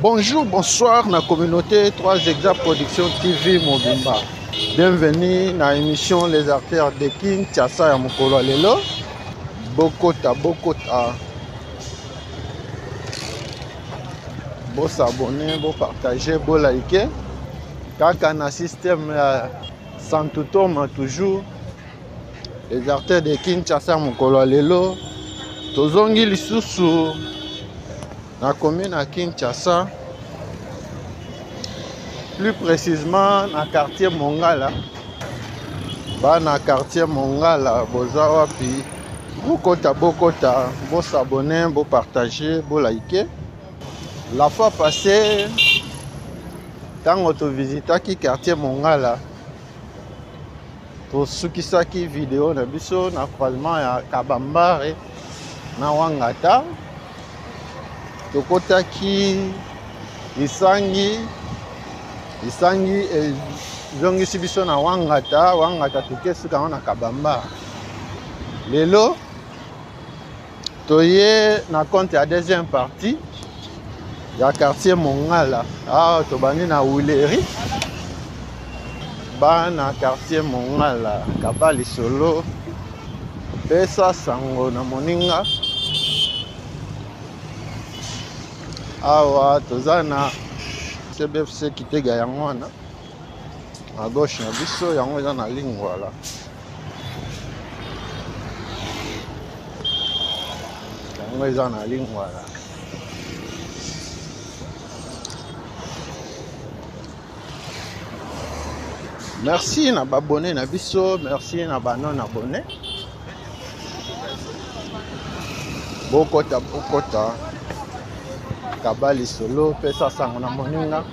Bonjour, bonsoir na communauté 3 Exact Production TV Mobimba. Bienvenue dans l'émission Les Artères de Kinshasa ya mokolo lelo. Bokota. Bo s'abonner, bo partager, bo liker. Kaka na système Santutom toujours. Les Artères de Kinshasa ya mokolo lelo. Tozongi lisusu na commune à Kinshasa. Plus précisément dans le quartier Mongala. Dans le quartier Mongala, boza wapi. Bokota, bo s'abonner, bo partager, bo liker. La fois passée, quand on visité le quartier Mongala, pour ceux qui savent qui vidéo, na biso na croisement ya Kabambare na Wangata. Tokota ki isangi zongisi biso na Wangata tukesi kango na Kabamba. Lelo toye na compte ya deuxième partie ya quartier Mongala. Ah tobani na Wileri. Ba na quartier Mongala Kabali solo pesa sango na moninga. Awa tozana CBFC Kitega yango wana à gauche na biso yango eza na ligne voilà. Yango eza na ligne voilà. Merci na babonné na biso, merci na banon abonné. Bokota Kabali solo pesa sango na moninga.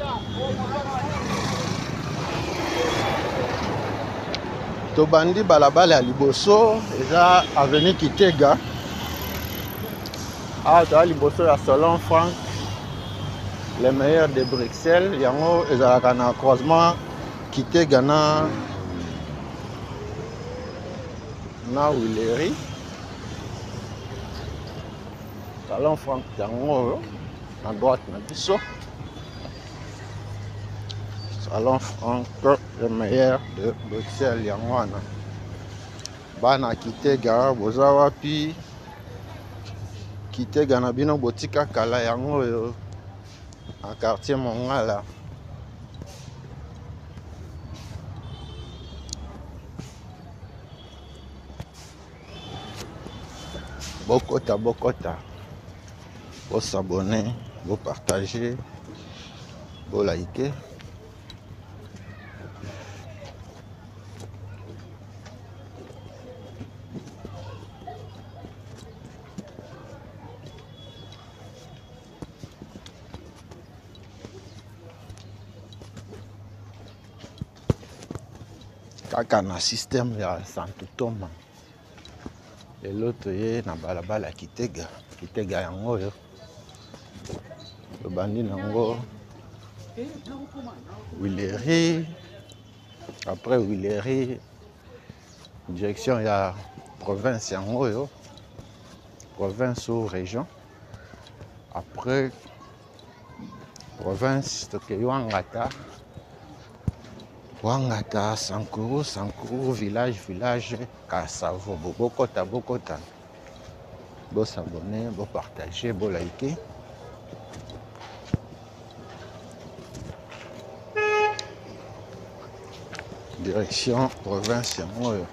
Tobandi balabala ya liboso eza avenue Kitega. Ah toa liboso ya Salon Franck, les meilleurs de Bruxelles. Yango ezalaka na croisement Kitega na Wileri. Salon Franck yango à droite na biso. Salon Franck, le meilleur de Bruxelles yango wana. Bana Kitega boza wapi? Kitega na bino botika kala yango yo en quartier Mongala. Bokota. Bo s'abonner, bo partager, bo liker. Kaka na système ya Santutom. Et l'autre est na balabala Kitega yango yo. Le bandi nango Wileri. Après Wileri direction ya province yango yo. Province ou région. Après province toke Wangata, Sankuru, village, Kasavo, Bokota. Bo s'abonner, bo partager, bo liker. Direction province yango yo.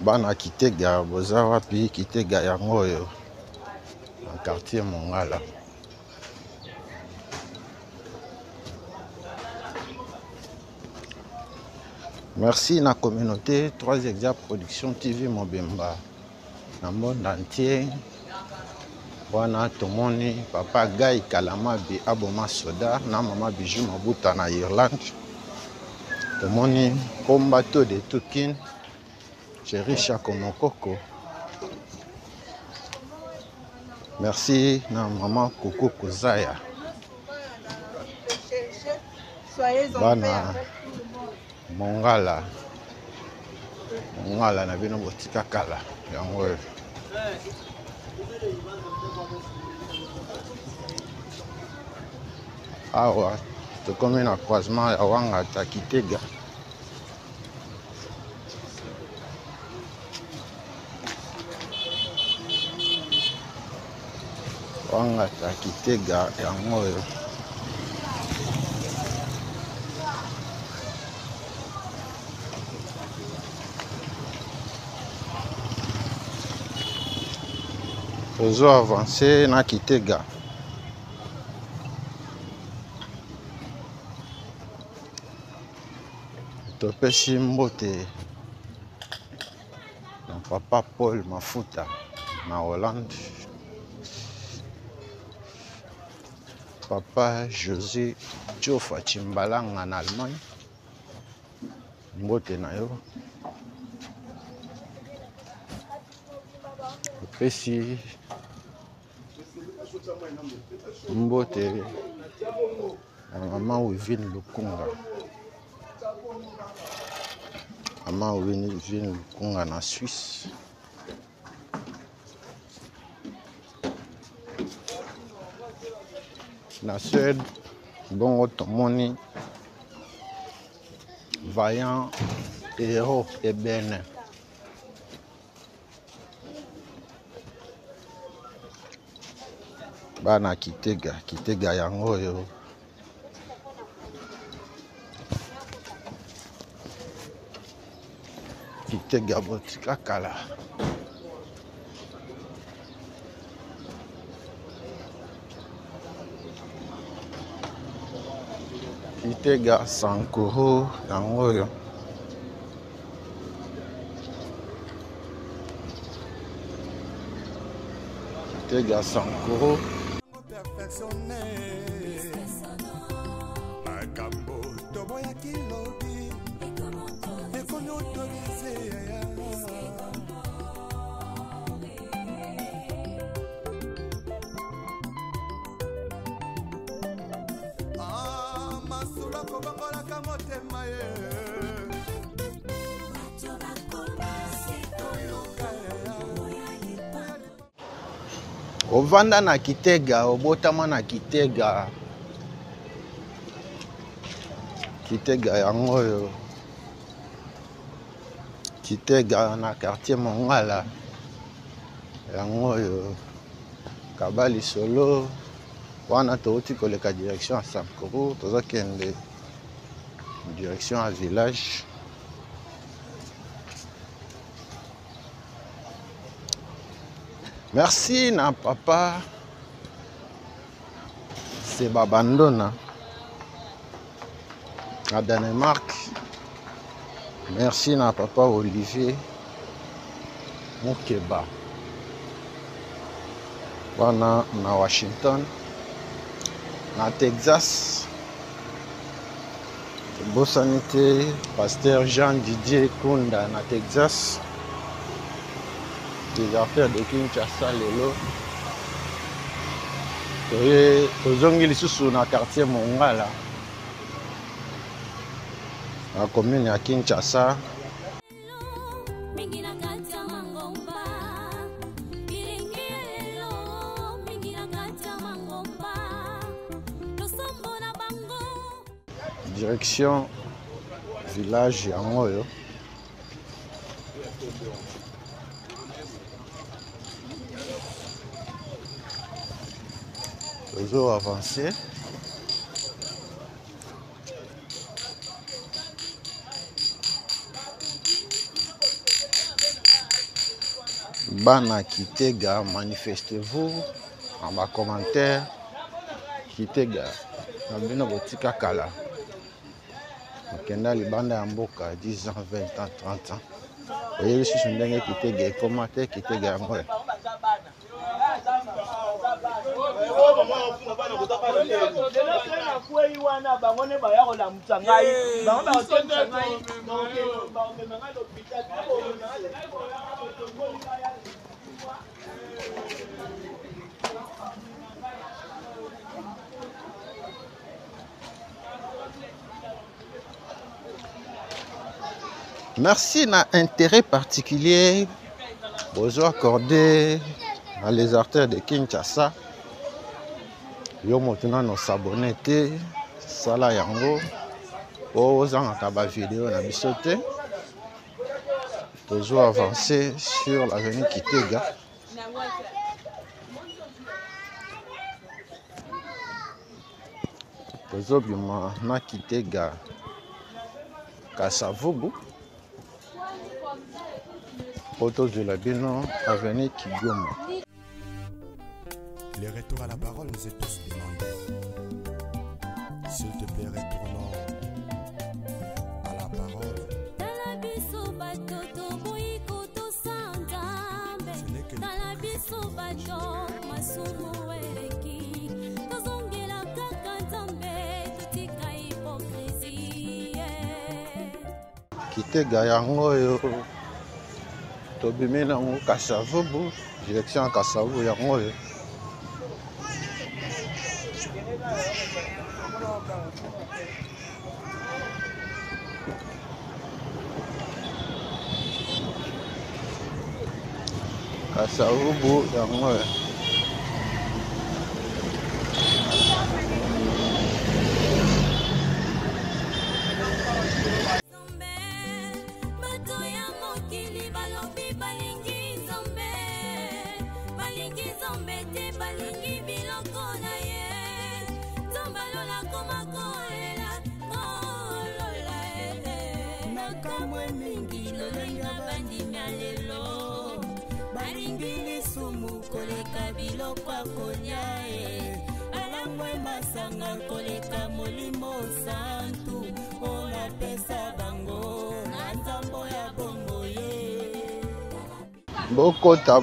Bana Kitega boza wapi? Kitega yango yo en quartier Mongala. Merci na communauté 3 Exact Production TV Mobimba. Na monde entier. Wana tomoni papa Guy Kalamabi aboma soda na mama Bijou Mabuta na Irlande. Tomoni Kombato de Tukin Chéri Chako Mokoko. Merci na maman Koko Kozaya. Mongala na bino botika kala yango oyo. Awa tokomi na croisement ya Wangata Kitega. Wangata Kitega yango oyo. Tozo avancer na Kitega. Topesi mbote na papa Paul Mafuta na Hollande. Papa José Diofa Chimbalanga en Allemagne. Mbote na yo. Pesi mbote na maman Wivine Lukunga. Maman Wivine Lukunga na Suisse. Na Suède, bongo tomoni Vaillant Héros et Bénin. Bana Kitega yango oyo. Kitega botika kala. Kitega Sankoro yango oyo. Kitega Sankoro. Ovanda na Kitega, obotama na Kitega. Kitega yango oyo. Kitega na quartier Mongala. Yango oyo. Kabali solo. Wana touti koleka direction à Sankoro. Toza kende direction à village. Merci na papa Sebabandona à Danemark. Merci na papa Olivier Mokeba wana na Washington. Na Texas bosanité pasteur Jean Didier Kunda na Texas. Des affaires de Kinshasa lelo. Tozongi lisusu na quartier Mongala. La commune ya Kinshasa. Direction village yango oyo. Toujours avancé. Bana Kitega, manifestez-vous en bas commentaire. Kitega, nabino botika kala. Okenda libanda ya mboka 10 ans, 20 ans, 30 ans. Oye lisusu ndenge Kitega ekomate Kitega yango. Merci na intérêt particulier aux accordés à les artères de Kinshasa. Yo maintenant nos s'abonner te sala yango aux en vidéo na bisoté. Toujours avancé sur l'avenue Kitega. Toujours bien na Kitega Kasavubu. Photo de la Bino, avenue Kigoma. Les retours à la parole nous est tous demandés. S'il te plaît, retournons à la parole. Kitega yango yo tobimi nango Kasavubu, direction Kasavubu yango yo. Kasavubu yango yo. Baringili sumu koleka biloko akonya alangwe masanga koleka molimo santu ona pesa bango na nzambo ya bombo ye. Bokota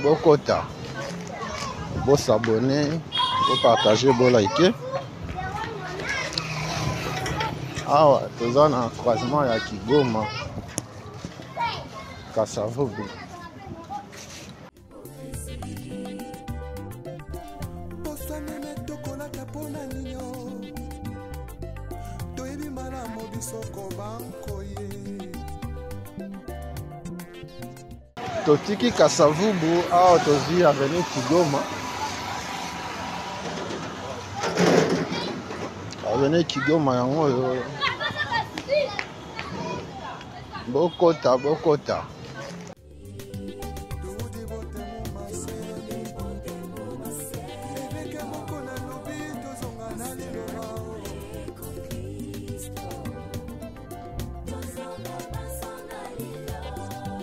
bo s'abonner, bo partager, bo liker. Awa toza na croisement ya Kigoma Kasavubu. Totiki Kasavubu awa tozi avenue Kigoma. Avenue Kigoma yango yo. Bokota.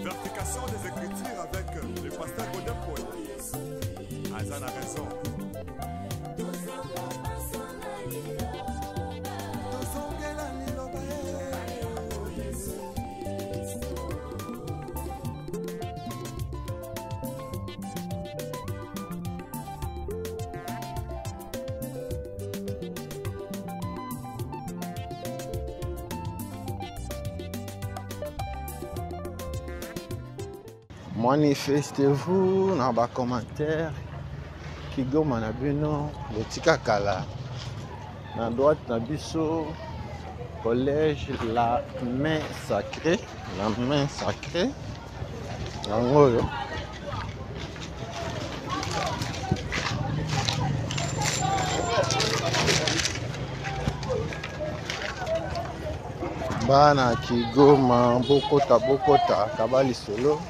Vertication des écritures avec le pasteur Godin Poe. Azan a raison. Manifestez-vous dans les commentaires. Kigoma na bino botika kala na droite na biso collège la main sacrée yango yo. Bana Kigoma bokota kabali solo.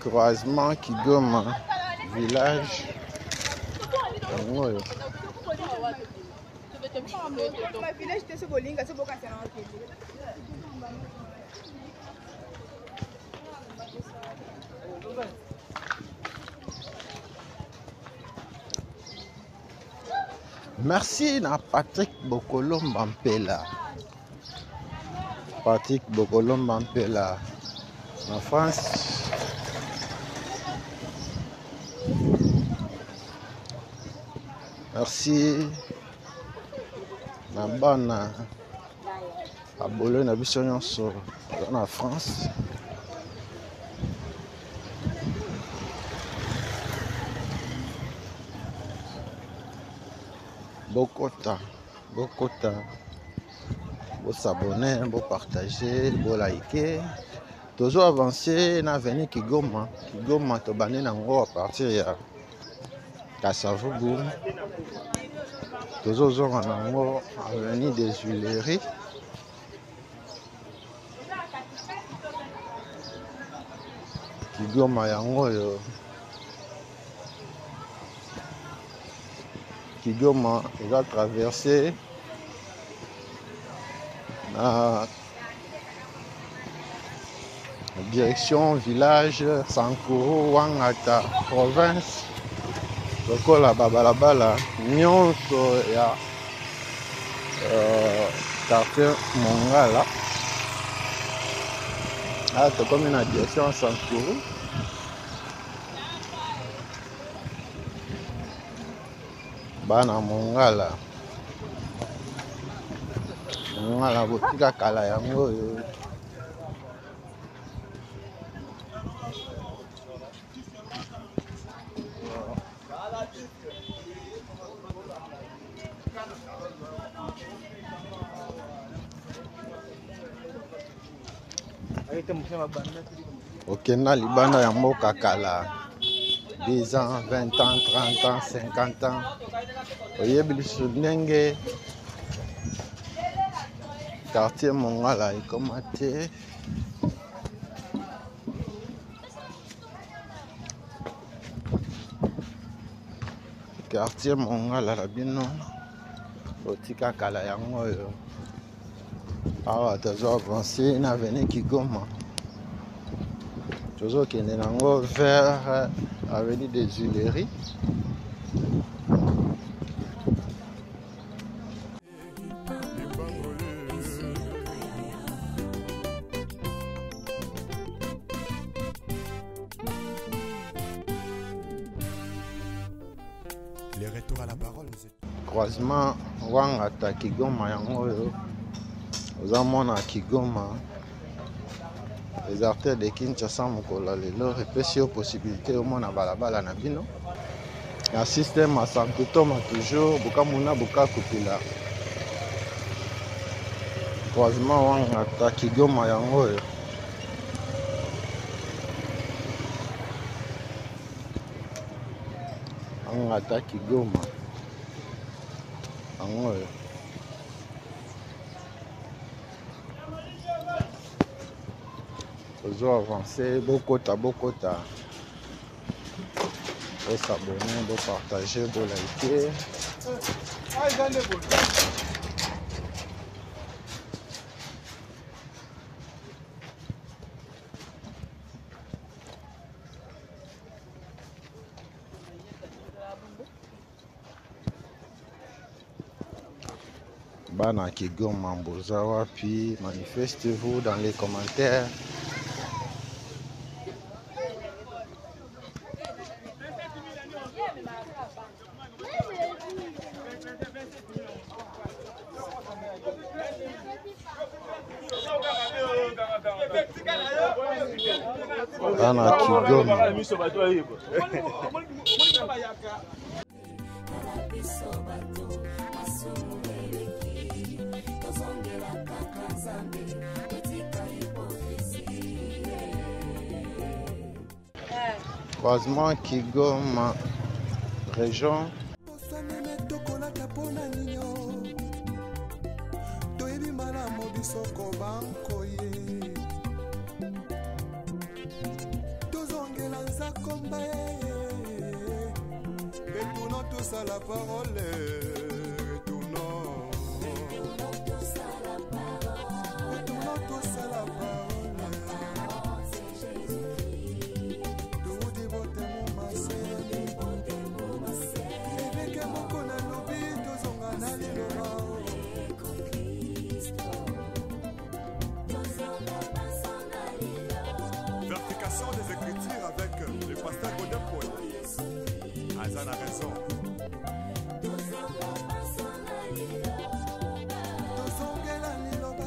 Croisement Kigoma village. Merci à Patrick Bokolo Mbampela. Patrick Bokolo Mbampela en France. Merci. Nabana abolo na biso nyonso na France. Bokota, bo s'abonner, bo partager, bo liker. Toujours avancer na avenue Kigoma. Kigoma to bani nango à partir ya Kasavubu. Toujours zonga nango avenue des Huileries. Kigoma yango yo. Kigoma va traverser la direction village Sankuru Wangata province lokola babalabala nyonso ya quartier Mongala. Tokomi na direction Sankuru. Bana Mongala botika kala yango yo. Okenda libanda ya mboka kala 10 ans, 20 ans, 30 ans, 50 ans. Oyebi liso ndenge quartier Mongala ekoma te. Quartier Mongala la bino botika kala yango yo. Awa tozo avancer na avenue Kigoma. Tozo kende nango vers avenue des Huileries. Les retours à la parole. Croisement Wangata Kigoma yango yo. Ozamona Kigoma. Les artères de Kinshasa mokolo lelo epesi yo possibilité omona balabala na bino. Un système à Sankutoma toujours bukamuna bukakupila. Croisement Wangata Kigoma yango yo. Wangata Kigoma yango yo. Toujours avancer, bokota. Faut s'abonner, faut partager, faut liker. Bana Kigoma mboza wapi, manifestez-vous dans les commentaires. Bana Kigoma. Croisement Kigoma région. Retournons tous à la parole. Retournons tous à la parole. Retournons tous à la parole. C'est Jésus-Christ. Tout dévoté mon massé. Et que mon qu'on a lobby, tous on a allé le Vérification des Écritures avec le pasteur Godin Paul. Azan a raison. Tozongela liloba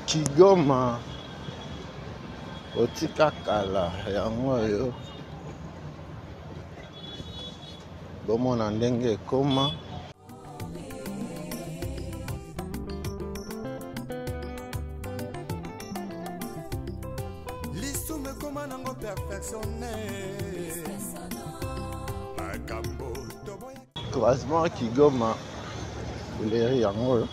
Kigoma otika kala yango oyo bomona ndenge ekoma. lisume koma nango perfectionne makambo toboya Croisement Kigoma Buleri yango oyo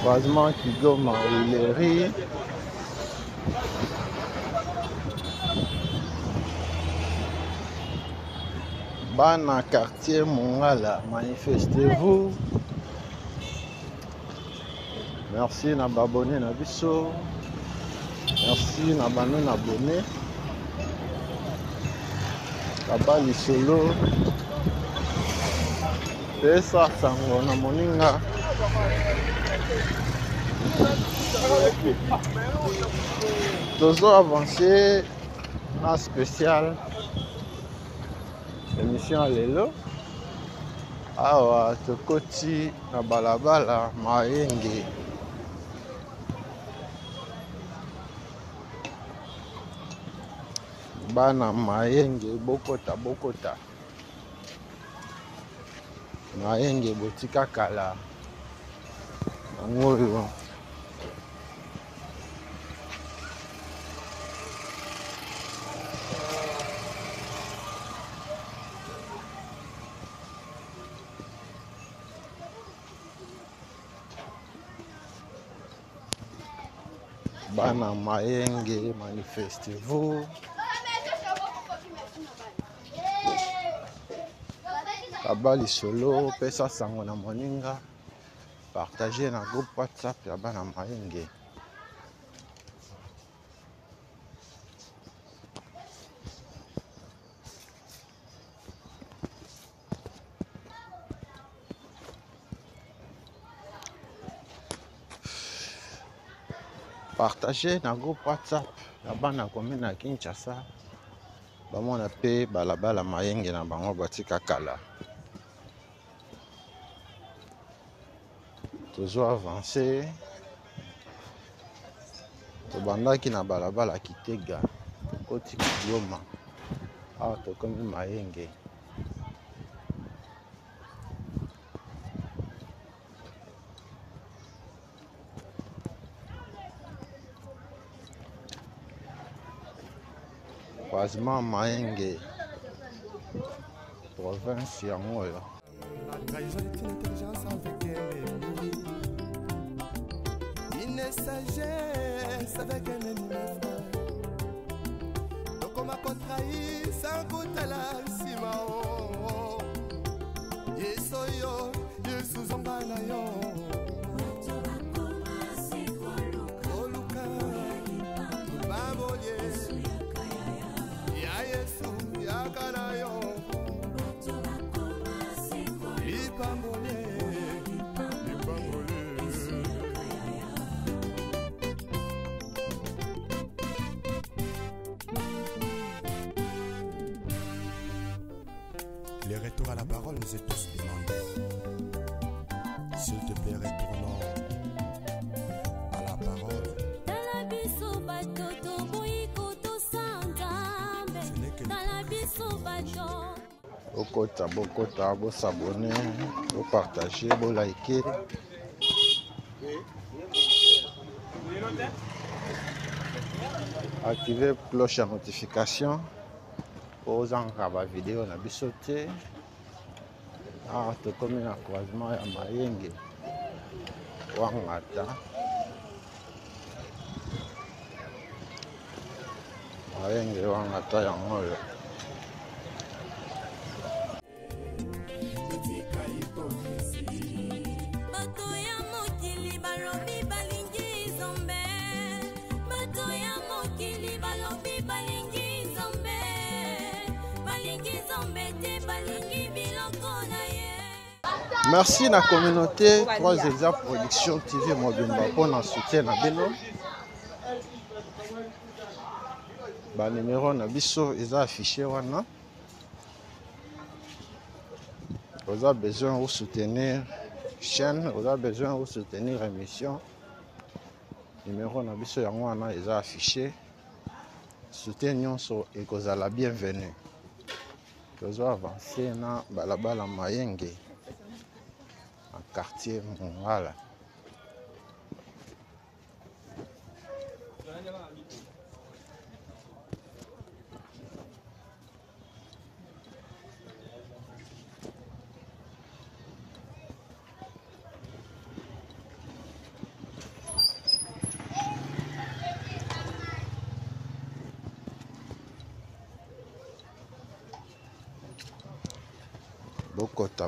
Croisement Kigoma Buleri Bana quartier Mongala, manifestez-vous. Merci na babone na biso. Merci na banon abonné. Kabali solo. Pesa sango na moninga. Tozo avancer na spécial émission lelo. Awa tokoti na balabala Mayenge. Bana Mayenge bokota bokota. Mayenge botika kala. Ngoyo. Bana Mayenge, manifestez-vous. Kabali solo, pesa sango na moninga. Partagez na groupe WhatsApp ya bana Mayenge. Partagez na groupe WhatsApp ya bana commune ya Kinshasa. Bamona pe balabala Mayenge na bango batika kala. Toujours avancer. Tobandaki na balabala Kitega. Koti Kigoma. Awa tokomi Mayenge. Croisement Mayenge. Province ya Ngoyo. la trahison est une intelligence avec elle une sagesse avec un ennemi donc on m'a contrahi sans goûter la simao yesoyo yesuzongana yo oluka baboye ya yesu yakana yo les retours à la parole nous est tous demandés. S'il te plaît, retournons à la parole. Bokota, bokota, bo s'abonner, bo partager, bo liker. Activez cloche à notification pour en vidéo na bisoté. Ah, to comme un croisement à Mayenge. Wangata. Mayenge wangata yango. Merci la communauté 3 exemples production TV Mobimba pour notre soutien à Beno. ba numéro na biso eza affiché wana. Vous avez besoin de soutenir chaîne, vous avez besoin de soutenir émission. Numéro na biso yango wana eza affiché. Soutien nyonso ekozala bienvenue. Tozo avancer na balabala Mayenge en quartier Mongala.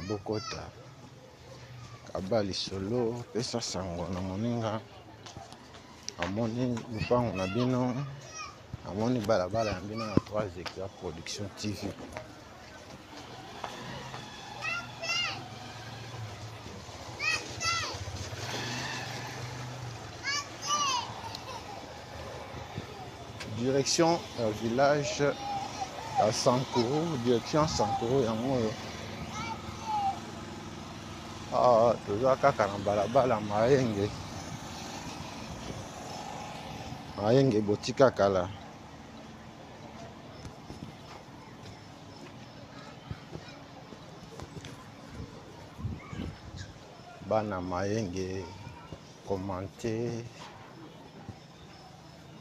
Bokota kabali solo pesa sango na moninga amoni lupango na bino amoni balabala ya bino na 3 hectares production TV. Direction village à Sankuru, direction Sankuru yango. Toza kaka na balabala Mayenge botika kala. Bana Mayenge, commentez,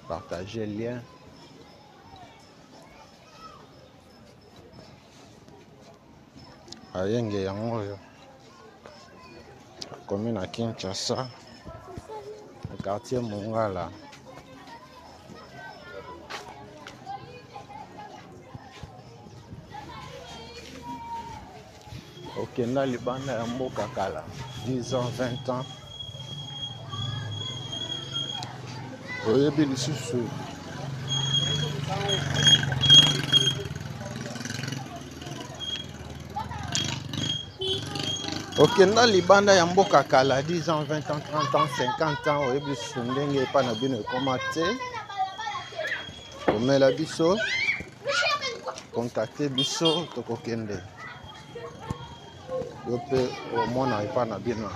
partagez le lien. Mayenge yango yo. Commune à Kinshasa, le quartier Mongala. Ok, na libanda ya mboka kala 10 ans 20 ans oyebi lisusu ok, na libanda ya mboka kala 10 ans 20 ans 30 ans 50 ans oyebi lisusu ndenge epa na bino ekoma te. Komela biso contacter biso tokokende yo mpe omona epa na bino.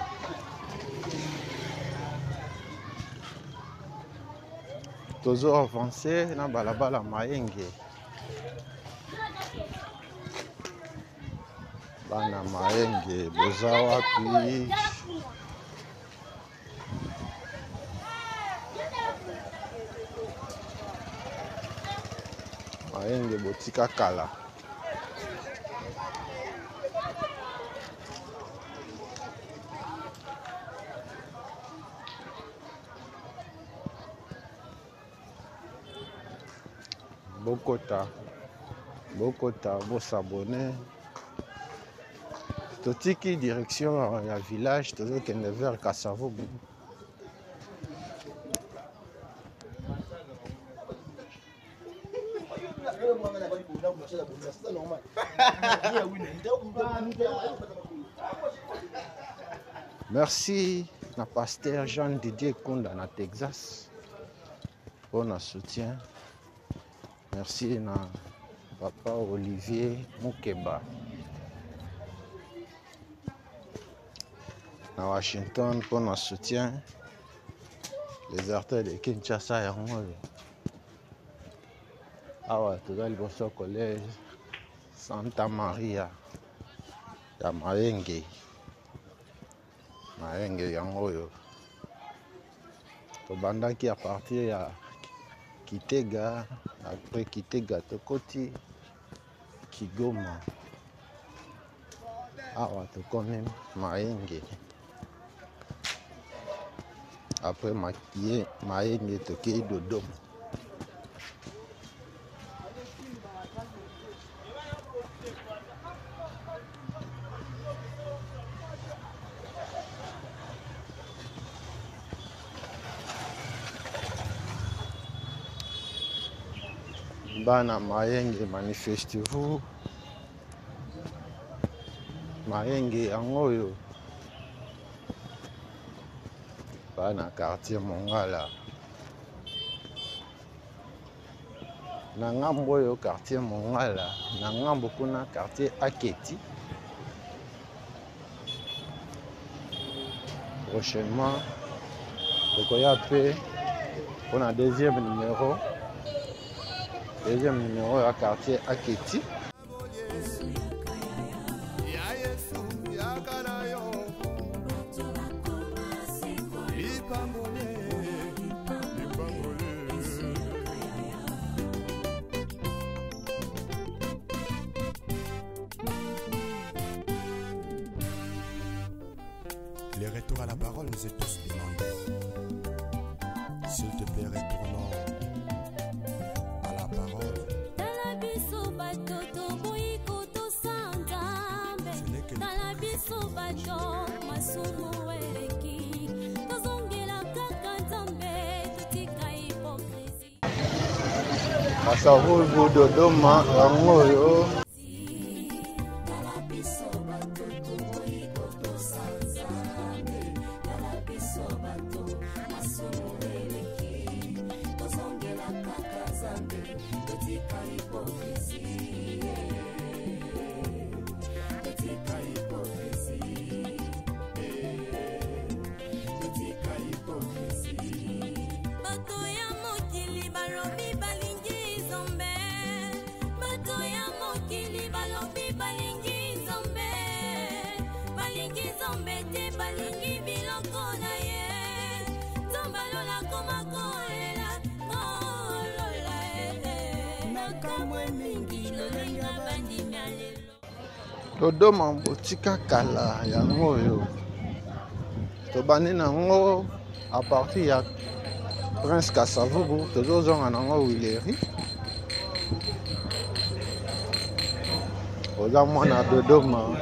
Tozo avancer na balabala Mayenge. Bana Mayenge boza wapi? Mayenge botika kala. Bokota, vous s'abonner. Totiki direction ya village, toujours qu'elle ne vers Kassavo. Merci na pasteur Jean Didier Kunda na Texas pour notre soutien. Merci na papa Olivier Mukeba na Washington pour notre soutien. Les artistes de Kinshasa et Rwanda. Ah ouais, tout à l'heure au collège Santa Maria ya Mayenge. Mayenge yango yo. Tobandaki à partir ya Kitega, après Kitega tokoti Kigoma. Awa tokomi Mayenge. Après Mayenge tokei Dodoma. Bana Mayenge, manifestez-vous. Mayenge yango yo. Bana quartier Mongala. na ngambo oyo quartier Mongala, na ngambo kuna quartier Aketi. Prochainement, tokoya pe pour un deuxième numéro à quartier Aketi. Les retours à la parole nous est tous demandés. S'il te plaît, retournons à la parole. Kasavubu Dodoma yangoyo. Dodoma botika kala yango yo. Tobani nango à partir ya Prince Kasavubu tozozonga nango Wileri. Oza mwana Dodoma.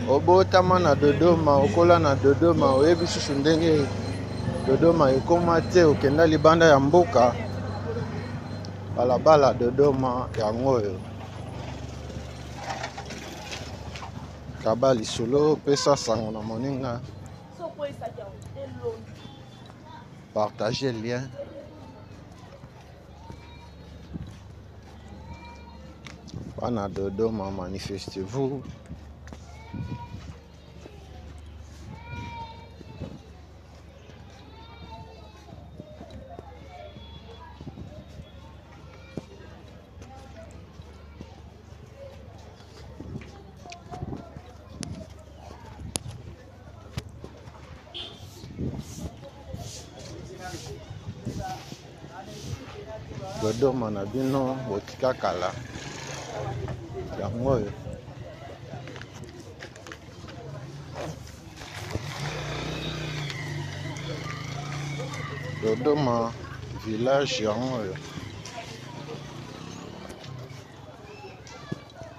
Obotama na Dodoma, okola na Dodoma, oyebi susu ndenge Dodoma ekoma te okenda libanda ya mboka. Balabala Dodoma yango yo. Kabali solo pesa sango na moninga. Partagez le lien. Pana Dodoma, manifestez-vous. Dodoma na bino botika kala yango yo. Dodoma village yango yo.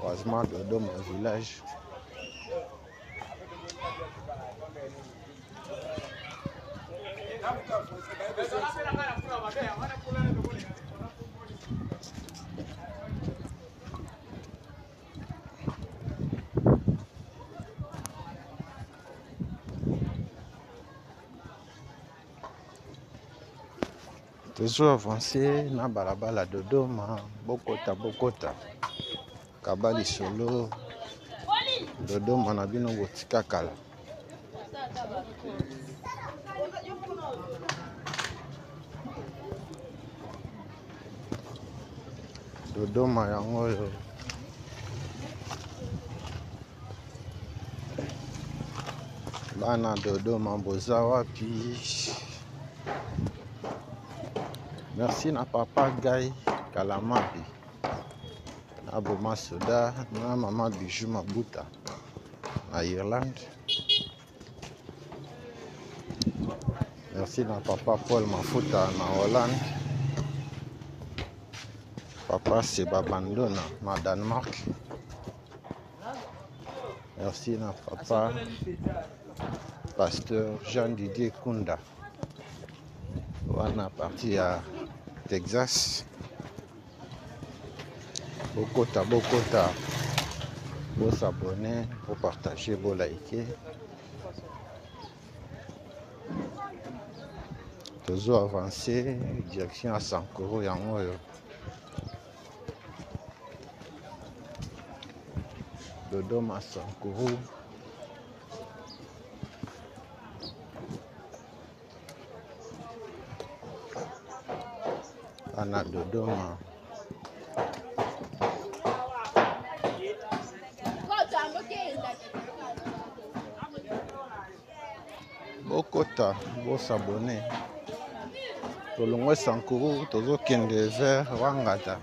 Heureusement Dodoma village. Toujours avancé na balabala Dodoma, bokota Kabali solo Dodoma na bino botika kala. Dodoma yango yo. Bana Dodoma boza wapi? Merci na papa Guy Kalamabi, na Boma Soda, na maman Bijou Mabuta na Irlande. Merci na papa Paul Mafuta na Hollande. Papa Seba Bandona na Danemark. Merci na papa Pasteur Jean Didier Kunda. Wana parti à Texas. Bokota, vous s'abonner, vous partager, vous liker. Tozo avancé direction à Sankuru yango oyo. Dodoma Sankuru. Ana Dodoma. Bokota, bo s'abonner. Tolongwe Sankuru, tozo kende vers Wangata.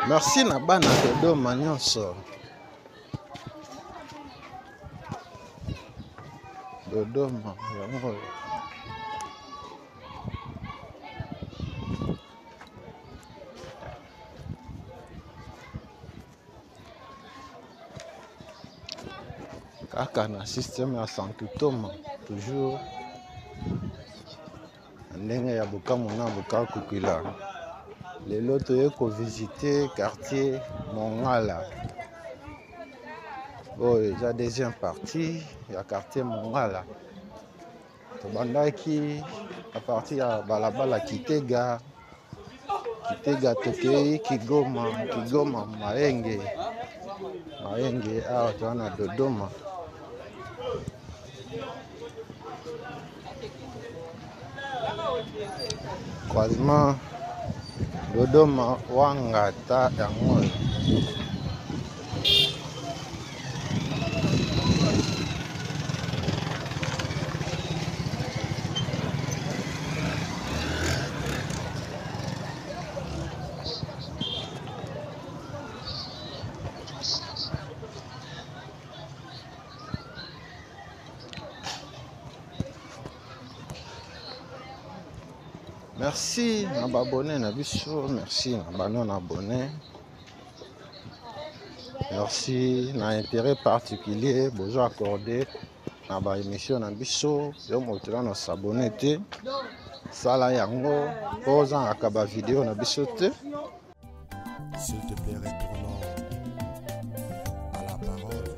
Merci na bana Dodoma nyonso. Dodoma yango. Kaka na système ya Sankutoma toujours ndenge ya Bukavu na Bukakukila. Lelo toye ko visiter quartier Mongala. Oh, déjà deuxième partie ya quartier Mongala. Tobandaki à partir ya balabala Kitega. Kitega tokei Kigoma, Kigoma Mahenge. Mahenge awa twana Dodoma. Croisement Dodoma Wangata yango. Merci na abonné na biso, merci na banon abonné. Merci na intérêt particulier besoin accordé na ba émission na biso. Yo motela na s'abonner te. Sala yango posa akaba vidéo na biso te. S'il te plaît, retournons à la parole.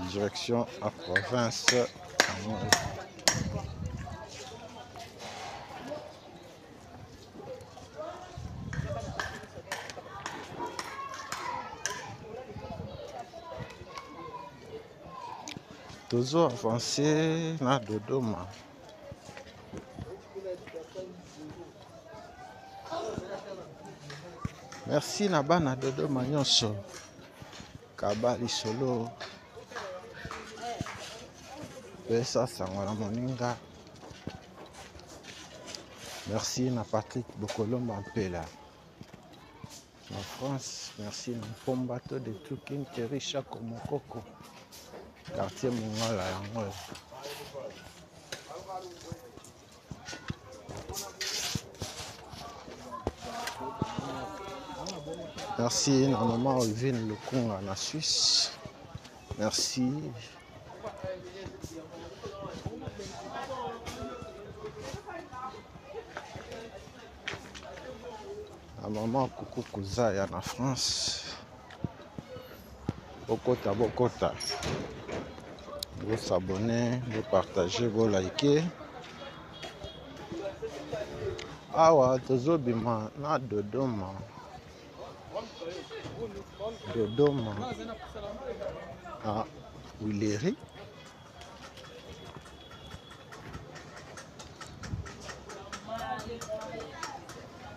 Direction à province. Tozo avancé na Dodoma. Merci na bana Dodoma nyonso. Kabali solo. Pesa Sangwana Moninga. Merci na Patrick Bokolomba Mpela. En France, merci na Pombato de Tukin Terisha Komokoko. Quartier Mongala yango. Merci na maman Olvin Lukunga na Suisse. Merci. La maman Coucou Kouzaya en France. Bokota, Bokota. Vous s'abonner, vous partager, vous liker. Awa, tozo bima na Dodoma. Dodoma. À Wileri.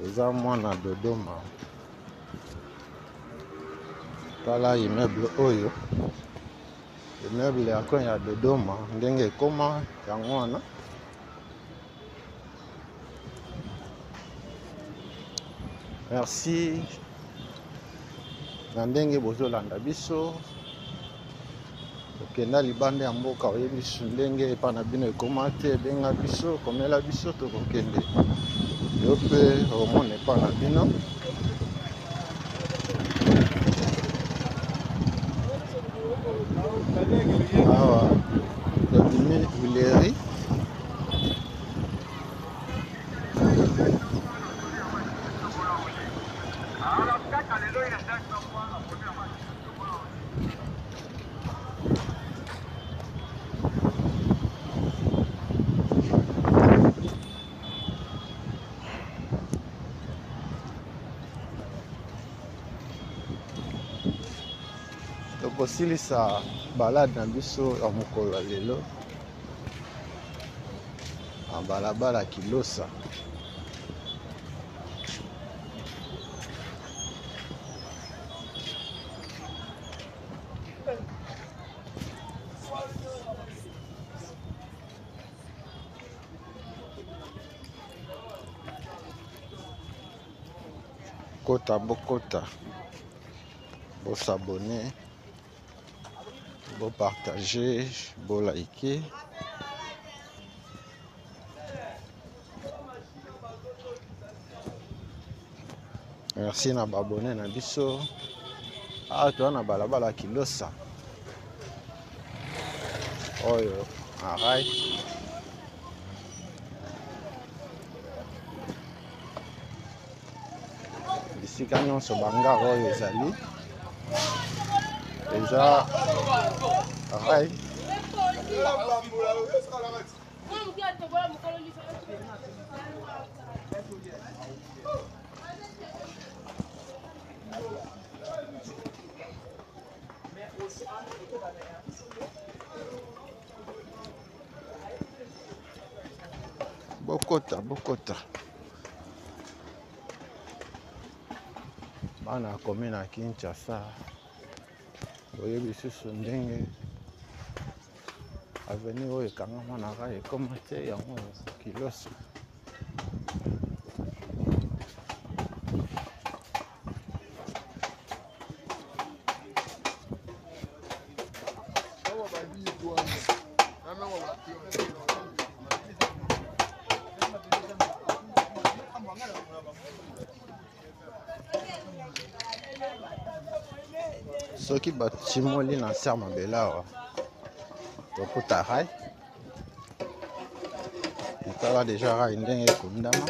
Eza mwana Dodoma. Tala immeuble oyo Immeuble ya coin ya Dodoma ndenge ekoma yango wana. Merci na ndenge bozolanda biso okenda libanda ya mboka oyebi biso ndenge epa na bino ekoma te ebenga biso komela biso tokokende yo mpe omona epa na bino. Awa tobimi Huilery tokosilisa balade na biso ya mokolo ya lelo na balabala Kilosa. Kota bokota, bo s'abonner, bo partager, bo liker. Merci na babone na biso. To na balabala Kilosa. Oyo, arai. Bisika nyonso bangare oyo ezali. Eza arai. Bokota. Bana commune ya Kinshasa. Oyebi susu ndenge avenue oyo ekangama na rail ekoma te yango Kilosa. Soki batimoli na ser mabele awa tokuta rail etala deja rail ndenge ekundama.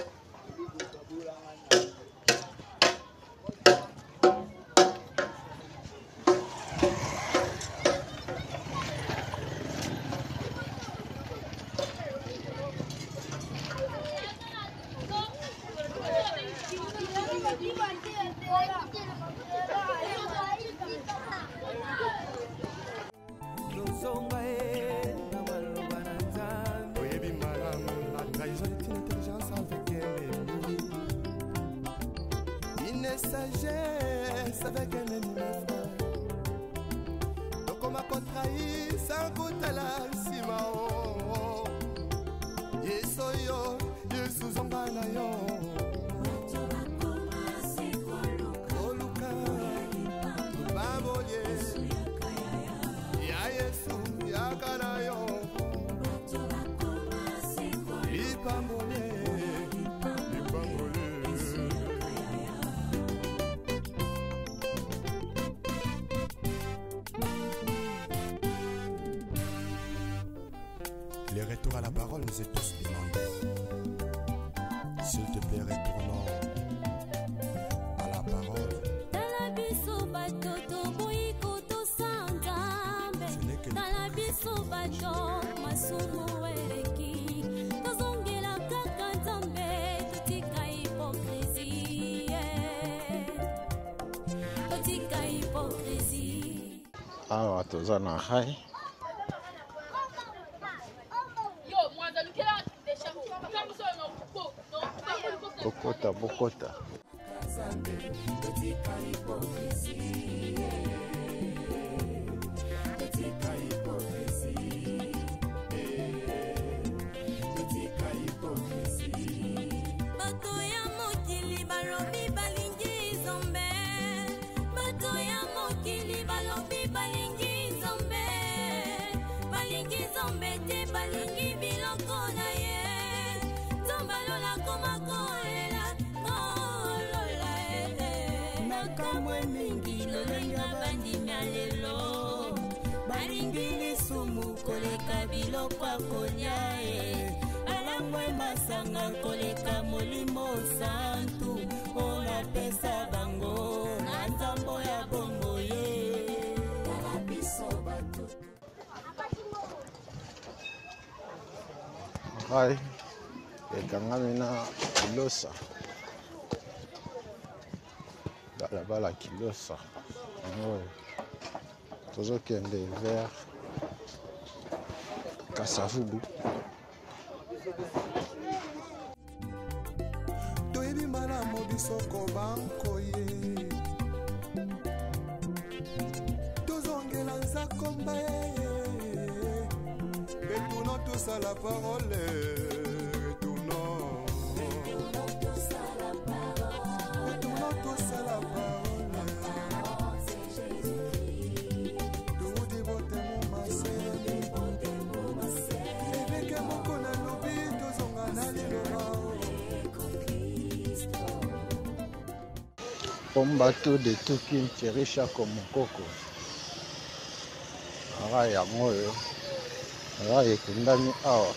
Sagesse avec un ennemi frère. Donc on m'a contrahi sans goûter la simao. Yesoyo, Yesu zombana yo. Oluka, baboye. Ya Yesu, ya kanayo. Lipambole. Les retours à la parole nous est tous demandés. S'il te plaît, retournons à la parole. Awa toza na rail. Bokota. balingi biloko na ye tombalola komakolela kolola nakamwe mingi lolenge bandimi ya lelo balingi lisumu koleka biloko akolia alangwe masanga koleka molimo santu olapesa bango na nzambo ya bongo ye tala biso bato Hai, ekangami na Kilosa. Balabala Kilosa. Tozokende vers Kasavubu. toyebi malamu biso kobanko ye tozongela nzakomba ye retournons tous à la parole retournons tous à la parole tout dévote mon masé eveke moko na lobi tozonga na liloba Pombato de Tukin Tirisha Komokoko. Araya moyo. Araya kundami awa.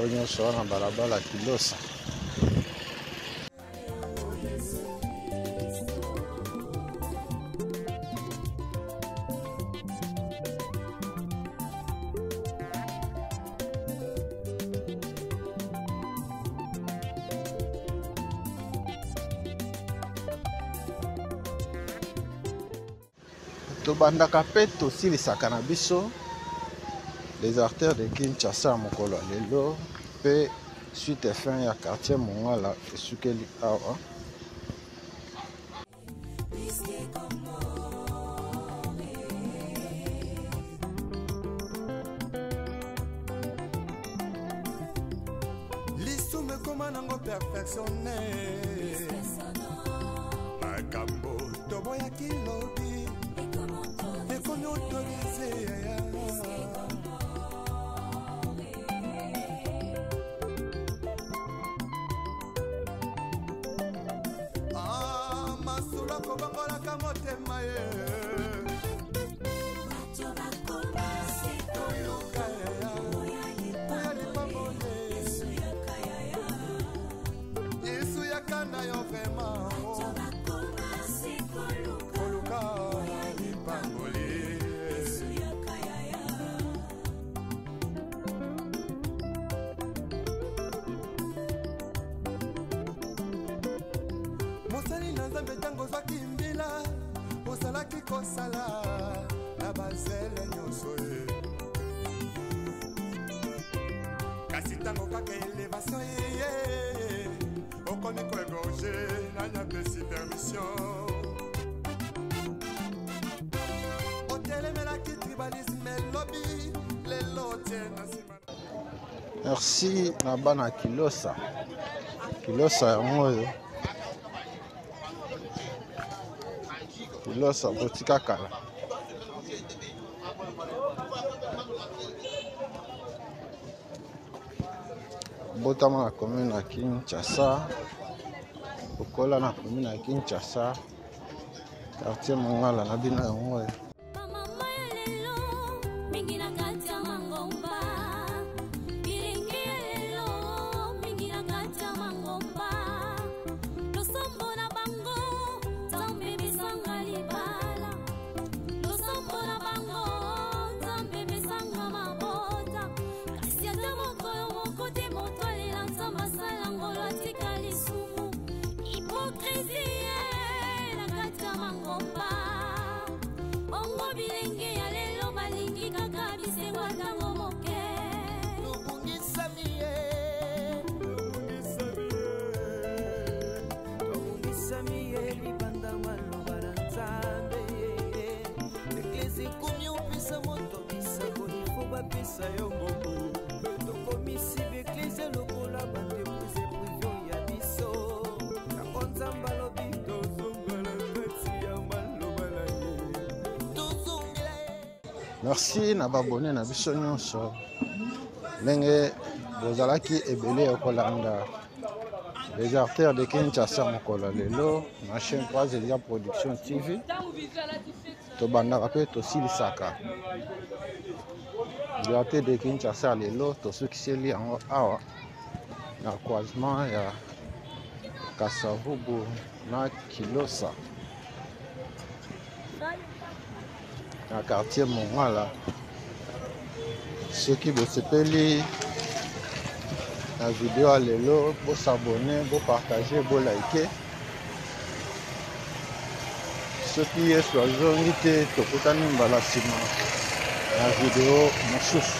Onyo sona balabala Kilosa. Tobandaka pe tosilisaka na biso les artères de Kinshasa mokolo lelo pe suite fin ya quartier Mongala esukeli awa lisume koma nango perfectionne makambo toboyaki lobi ekomi autorise masula kobangolaka motema ye yesu yakanda yo vrema koluka lipangoli mosali na nzambe ntango ozwaki mbila ozalaki kosala na bazele nyonso ye kasi ntango kaka elevation yeye okomi koegorge nanyapesi permission otelemelaki tribalisme lobi lelo tie na nsima. merci na bana Kilosa. Kilosa yango oyo Kilosa botika kala botama na commune ya Kinshasa okola na commune ya Kinshasa quartier Mongala na bina yango oyo Merci na babone na biso nyonso. Ndenge bozalaki ebele okolanda les artères de Kinshasa mokolo lelo na chaîne 3 Elia Production TV. Tobandaka pe tosilisaka. Les artères de Kinshasa lelo tosukiseli yango awa na croisement ya Kasavubu na Kilosa. Na quartier Mongala. Ceux qui bosepeli la vidéo à lelo, pour s'abonner, pour partager, pour liker. Ceux qui est sur zone, tokutani mbala sima la vidéo mosusu.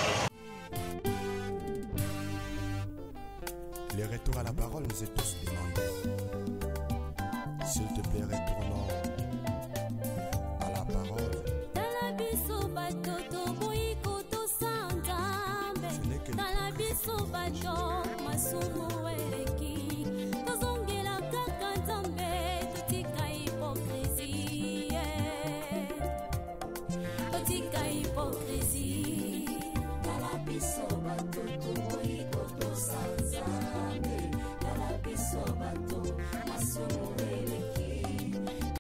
Les retours à la parole nous est tous demandés. S'il te plaît, retournons à la parole. Dans la biso bato masumu eleki